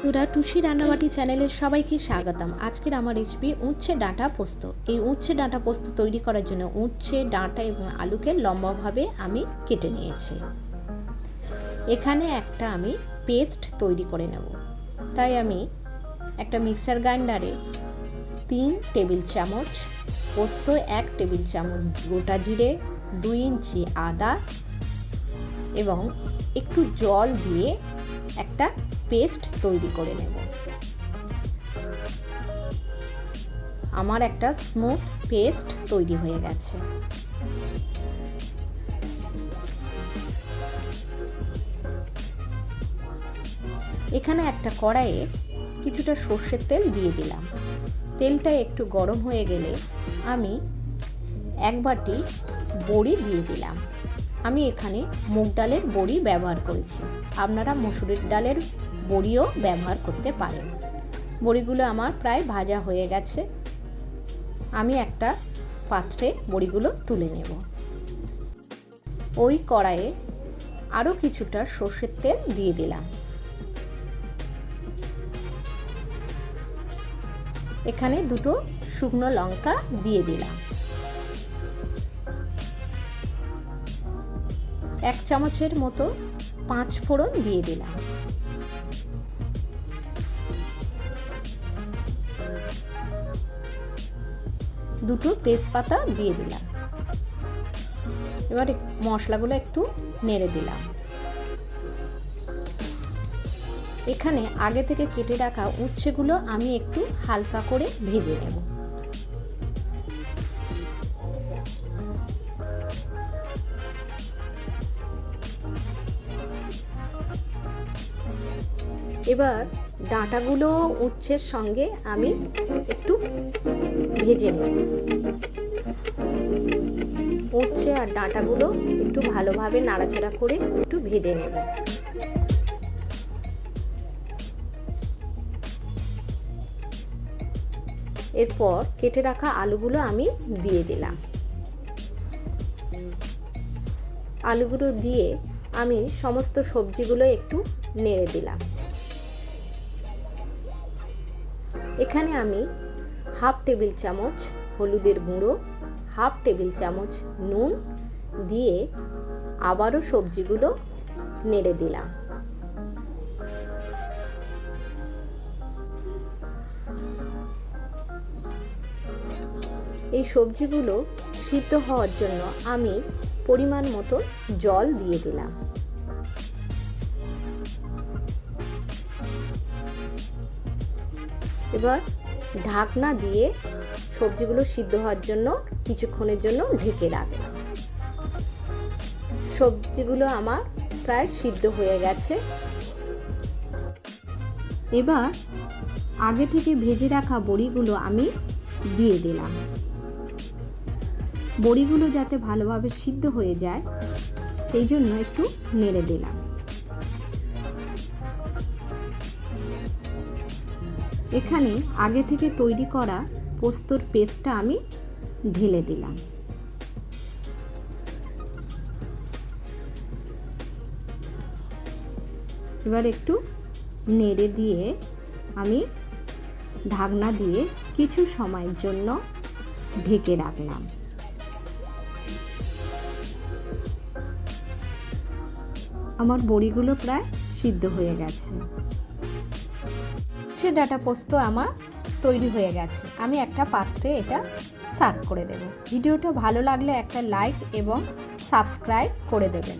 বন্ধুরা, টুসি রান্নাবাটি চ্যানেলের সবাইকে স্বাগতম। আজকের আমার রেসিপি উচ্ছে ডাঁটা পোস্ত। এই উচ্ছে ডাঁটা পোস্ত তৈরি করার জন্য উচ্ছে ডাঁটা এবং আলুকে লম্বাভাবে আমি কেটে নিয়েছি। এখানে একটা আমি পেস্ট তৈরি করে নেব। তাই আমি একটা মিক্সার গ্রাইন্ডারে 3 টেবিল চামচ পোস্ত, 1 টেবিল চামচ গোটা জিরে, 2 ইঞ্চি আদা এবং একটু জল দিয়ে একটা পেস্ট তৈরি করে নেব। আমার একটা স্মুথ পেস্ট তৈরি হয়ে গেছে। এখানে একটা কড়াইয়ে কিছুটা সর্ষের তেল দিয়ে দিলাম। তেলটা একটু গরম হয়ে গেলে আমি 1 বাটি বড়ি দিয়ে দিলাম। আমি এখানে মুগ ডালের বড়ি ব্যবহার করেছি, আপনারা মসুরের ডালের বড়িও ব্যবহার করতে পারেন। বড়িগুলো আমার প্রায় ভাজা হয়ে গেছে। আমি একটা পাত্রে বড়িগুলো তুলে নেব। ওই কড়াইয়ে আরও কিছুটা সর্ষের তেল দিয়ে দিলাম। এখানে 2টো শুকনো লঙ্কা দিয়ে দিলাম। 1 চামচের মতো 5 ফোড়ন দিয়ে দিলাম। দুটো তেজপাতা দিয়ে দিলাম। এবার মশলাগুলো একটু নেড়ে দিলাম। এখানে আগে থেকে কেটে রাখা উচ্ছেগুলো আমি একটু হালকা করে ভেজে নেব। এবার ডাঁটাগুলো উচ্ছের সঙ্গে আমি একটু ভেজে নেব। উচ্ছে আর ডাঁটাগুলো একটু ভালোভাবে নাড়াচাড়া করে একটু ভেজে নেব। এরপর কেটে রাখা আলুগুলো আমি দিয়ে দিলাম। আলুগুলো দিয়ে আমি সমস্ত সবজিগুলো একটু নেড়ে দিলাম। এখানে আমি 1/2 টেবিল চামচ হলুদের গুঁড়ো, 1/2 টেবিল চামচ নুন দিয়ে আবারও সবজিগুলো নেড়ে দিলাম। এই সবজিগুলো সিদ্ধ হওয়ার জন্য আমি পরিমাণ মতো জল দিয়ে দিলাম। এবার ঢাকনা দিয়ে সবজিগুলো সিদ্ধ হওয়ার জন্য কিছুক্ষণের জন্য ঢেকে রাখলাম। সবজিগুলো আমার প্রায় সিদ্ধ হয়ে গেছে। এবার আগে থেকে ভেজে রাখা বড়িগুলো আমি দিয়ে দিলাম। বড়িগুলো যাতে ভালোভাবে সিদ্ধ হয়ে যায় সেই জন্য একটু নেড়ে দিলাম। এখানে আগে থেকে তৈরি করা পোস্তর পেস্টটা আমি ঢেলে দিলাম। এবার একটু নেড়ে দিয়ে আমি ঢাকনা দিয়ে কিছু সময়ের জন্য ঢেকে রাখলাম। আমার বড়িগুলো প্রায় সিদ্ধ হয়ে গেছে। উচ্ছে ডাঁটা পোস্ত আমার তৈরি হয়ে গেছে। আমি একটা পাত্রে এটা সার্ভ করে দেব। ভিডিওটা ভালো লাগলে একটা লাইক এবং সাবস্ক্রাইব করে দেবেন।